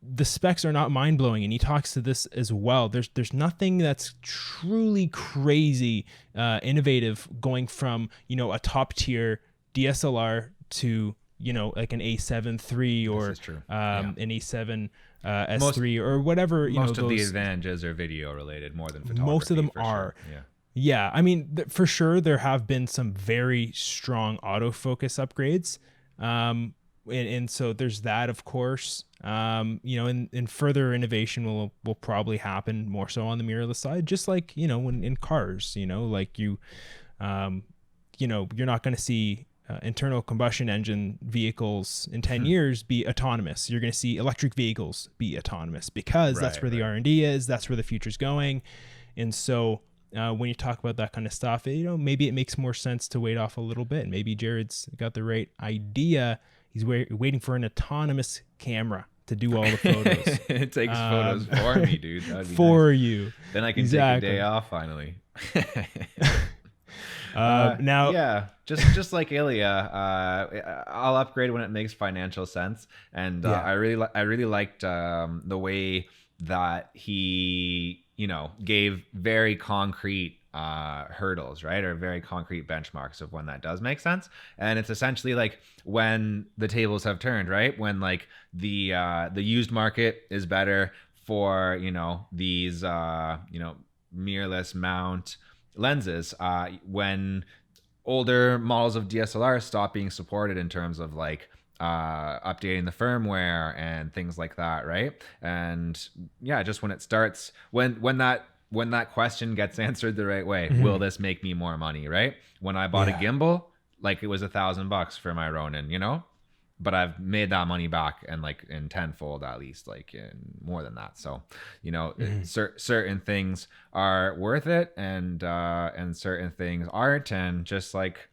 the specs are not mind blowing. And he talks to this as well. There's nothing that's truly crazy, innovative going from, a top tier DSLR to, like an A7 III or an A7 S3 or whatever. Most of the advantages are video related more than photography. Most of them are. Sure. Yeah. I mean, for sure, there have been some very strong autofocus upgrades. And so there's that, of course. And further innovation will probably happen more so on the mirrorless side, just like, when in cars, like you're not going to see internal combustion engine vehicles in 10 years be autonomous. You're going to see electric vehicles be autonomous because that's where the R&D is. That's where the future's going. And so when you talk about that kind of stuff, maybe it makes more sense to wait off a little bit. Maybe Jared's got the right idea. He's waiting for an autonomous camera to do all the photos. It takes photos for me, dude. That'd be for nice. you. Then I can take a day off finally. Just like Ilya, I'll upgrade when it makes financial sense, and I really liked the way that he gave very concrete hurdles, right, or very concrete benchmarks of when that does make sense. And it's essentially like when the tables have turned, right, when like the used market is better for these mirrorless mount lenses, when older models of DSLR stop being supported in terms of like updating the firmware and things like that, right? And just when it starts, when that question gets answered the right way, will this make me more money, right? When I bought a gimbal, like it was $1,000 for my Ronin, but I've made that money back and like in tenfold at least, like in more than that. So, certain things are worth it, and certain things aren't. And just like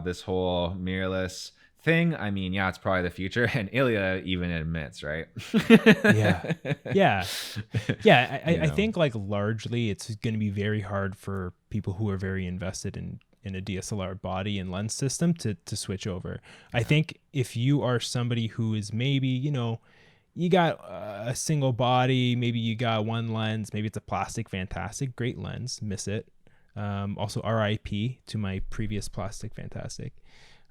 this whole mirrorless thing, I mean, it's probably the future, and Ilya even admits, right? I think like largely it's going to be very hard for people who are very invested in a DSLR body and lens system to switch over. I think if you are somebody who is maybe, you got a single body, maybe you got one lens, maybe it's a plastic fantastic, great lens, miss it. Also RIP to my previous plastic fantastic.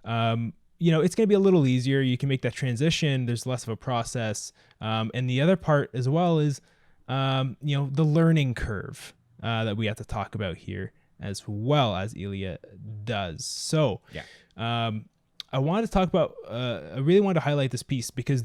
It's going to be a little easier. You can make that transition. There's less of a process. And the other part as well is, the learning curve that we have to talk about here, as well as Ilya does. So I wanted to talk about, I really wanted to highlight this piece because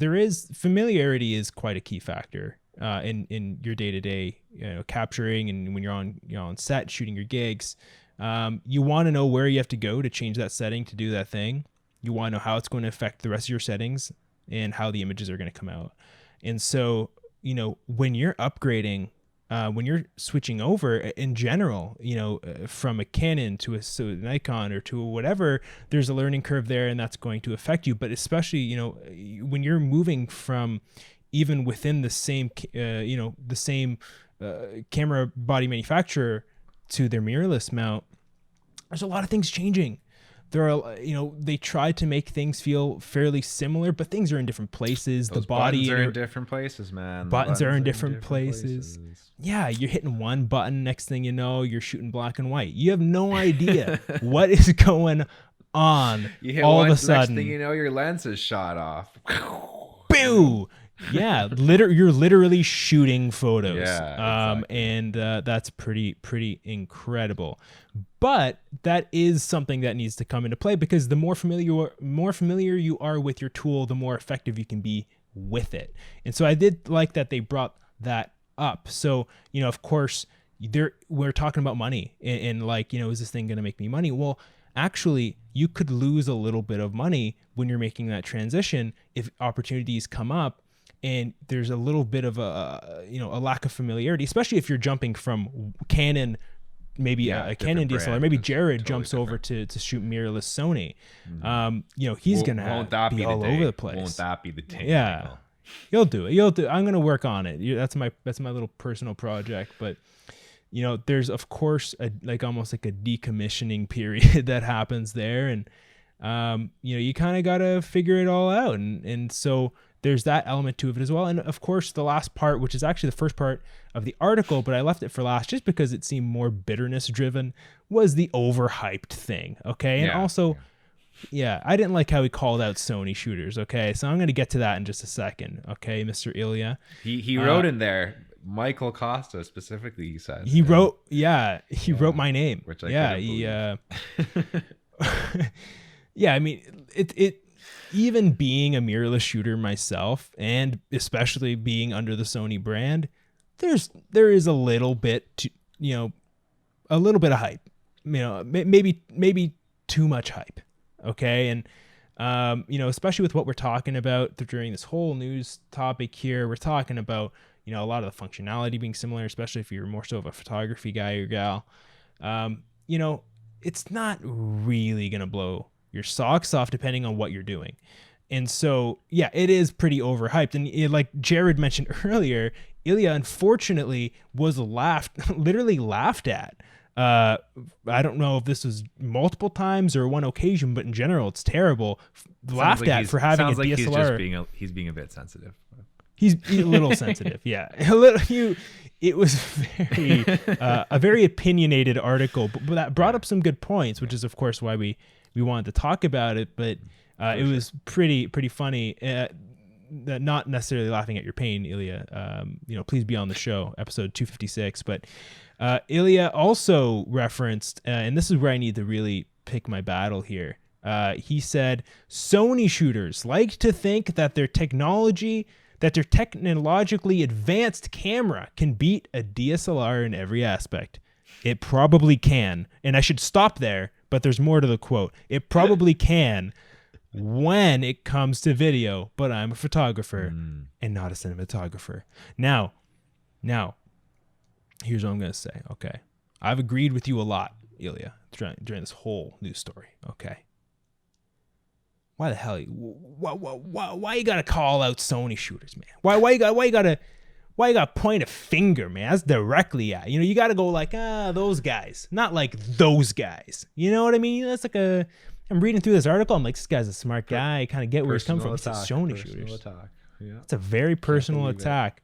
familiarity is quite a key factor in your day-to-day capturing, and when you're on set shooting your gigs. You want to know where you have to go to change that setting to do that thing. You want to know how it's going to affect the rest of your settings and how the images are going to come out. And so, when you're upgrading, when you're switching over in general, from a Canon to a Nikon or to whatever, there's a learning curve there, and that's going to affect you. But especially, when you're moving from even within the same, camera body manufacturer to their mirrorless mount, there's a lot of things changing. There are, they try to make things feel fairly similar, but things are in different places. Those the body buttons are in different places, man. Buttons are in different places. Yeah, you're hitting one button. Next thing you know, you're shooting black and white. You have no idea what is going on. You hit all one, of a sudden. Next thing you know, your lens is shot off. Boo! Yeah, you're literally shooting photos. Yeah, exactly. And that's pretty incredible. But that is something that needs to come into play, because the more familiar you are with your tool, the more effective you can be with it. And so I did like that they brought that up. So, of course, we're talking about money and like, is this thing going to make me money? Well, actually you could lose a little bit of money when you're making that transition if opportunities come up and there's a little bit of a lack of familiarity, especially if you're jumping from Canon, maybe a Canon DSLR. Maybe Jared jumps over to shoot mirrorless Sony. He's going to be all over the place. Won't that be the day? Yeah. Michael? You'll do it. I'm going to work on it. That's my little personal project. But, there's, of course, almost like a decommissioning period that happens there. And, you kind of got to figure it all out. And so there's that element to it as well. And, of course, the last part, which is actually the first part of the article, but I left it for last just because it seemed more bitterness driven, was the overhyped thing. Okay. And also... Yeah, I didn't like how he called out Sony shooters, okay? So I'm going to get to that in just a second, okay, Mr. Ilya? He wrote in there, Michael Costa specifically, he said. He wrote my name. Which I yeah, I mean, it even being a mirrorless shooter myself, and especially being under the Sony brand, there is a little bit to, a little bit of hype. Maybe too much hype. Okay. And, especially with what we're talking about during this whole news topic here, we're talking about, a lot of the functionality being similar, especially if you're more so of a photography guy or gal. It's not really going to blow your socks off depending on what you're doing. And so, yeah, it is pretty overhyped. And like Jared mentioned earlier, Ilya unfortunately was literally laughed at. I don't know if this was multiple times or one occasion, but in general, it's terrible. Laughed at for having a DSLR. He's being a bit sensitive. He's a little sensitive, yeah. It was a very opinionated article, but that brought up some good points, which is of course why we wanted to talk about it. But it was pretty funny. Not necessarily laughing at your pain, Ilya. Please be on the show, episode 256. But Ilya also referenced, and this is where I need to really pick my battle here. He said, Sony shooters like to think that their technologically advanced camera can beat a DSLR in every aspect. It probably can. And I should stop there, but there's more to the quote. It probably can when it comes to video, but I'm a photographer and not a cinematographer. Now, here's what I'm going to say, okay? I've agreed with you a lot, Ilya, during this whole news story, okay? Why the hell? Why you gotta call out Sony shooters, man? Why you gotta point a finger, man? That's directly at you gotta go like those guys, not like those guys. You know what I mean? That's like I'm reading through this article. I'm like, this guy's a smart guy. I kind of get where he's coming from. It's Sony shooters. Attack. Yeah. It's a very personal attack.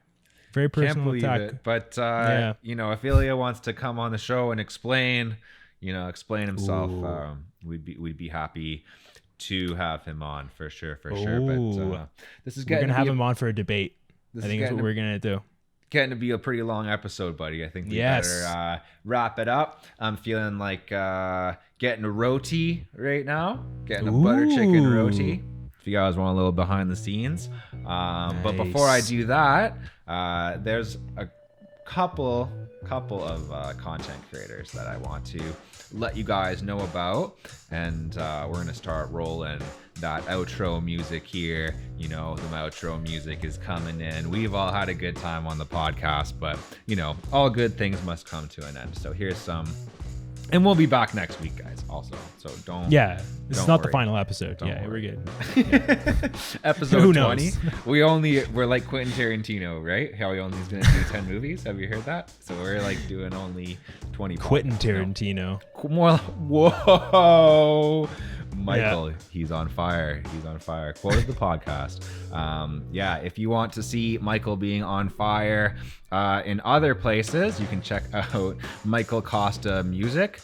Very personal attack. It. But if Ilya wants to come on the show and explain himself, we'd be happy to have him on for sure. But we're gonna have him on for a debate. I think that's what we're gonna do. Getting to be a pretty long episode, buddy. I think we better wrap it up. I'm feeling like getting a roti right now, getting a butter chicken roti. If you guys want a little behind the scenes, nice. But before I do that, there's a couple of content creators that I want to let you guys know about, and we're gonna start rolling that outro music here. The outro music is coming in. We've all had a good time on the podcast, but all good things must come to an end. So here's some, and we'll be back next week, guys, also, so don't this is not worry. The final episode. We're good. Episode 20. We're like Quentin Tarantino, right? How he only is gonna do 10 movies. Have you heard that? So we're like doing only 20. Quentin Tarantino. More. Whoa, Michael, he's on fire. Quote of the podcast. If you want to see Michael being on fire in other places, you can check out Michael Costa Music,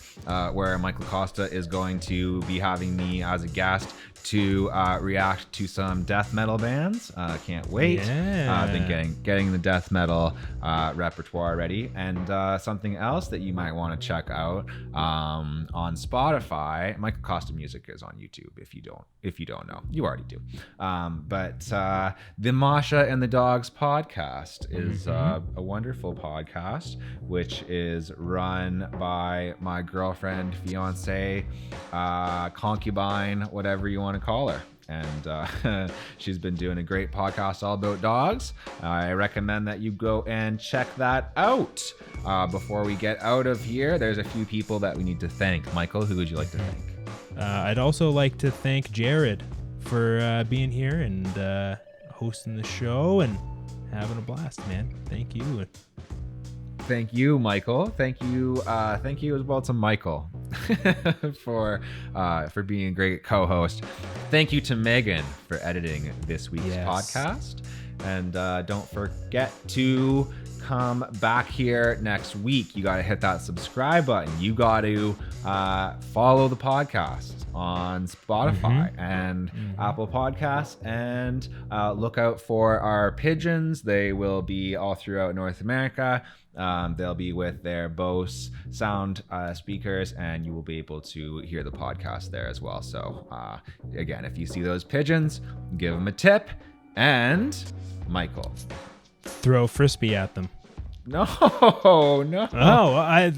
where Michael Costa is going to be having me as a guest to react to some death metal bands. Can't wait. I've been getting the death metal repertoire ready, and something else that you might want to check out on Spotify. Michael Costa Music is on YouTube. If you don't know, you already do. But the Masha and the Dogs podcast is a wonderful podcast, which is run by my girlfriend, fiance, concubine, whatever you want to call her. And she's been doing a great podcast all about dogs. I recommend that you go and check that out. Before we get out of here, there's a few people that we need to thank. Michael, who would you like to thank? I'd also like to thank Jared for being here and hosting the show and having a blast, man. Thank you. Thank you, Michael. Thank you as well to Michael for being a great co-host. Thank you to Megan for editing this week's podcast. And don't forget to come back here next week. You got to hit that subscribe button. You got to follow the podcast on Spotify and Apple Podcasts, and look out for our pigeons. They will be all throughout North America. They'll be with their Bose sound speakers, and you will be able to hear the podcast there as well. So again, if you see those pigeons, give them a tip. And Michael, throw a frisbee at them. No. Oh, I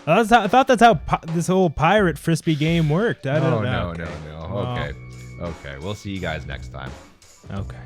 thought that's how this whole pirate frisbee game worked. I don't know. No. Okay. We'll see you guys next time. Okay.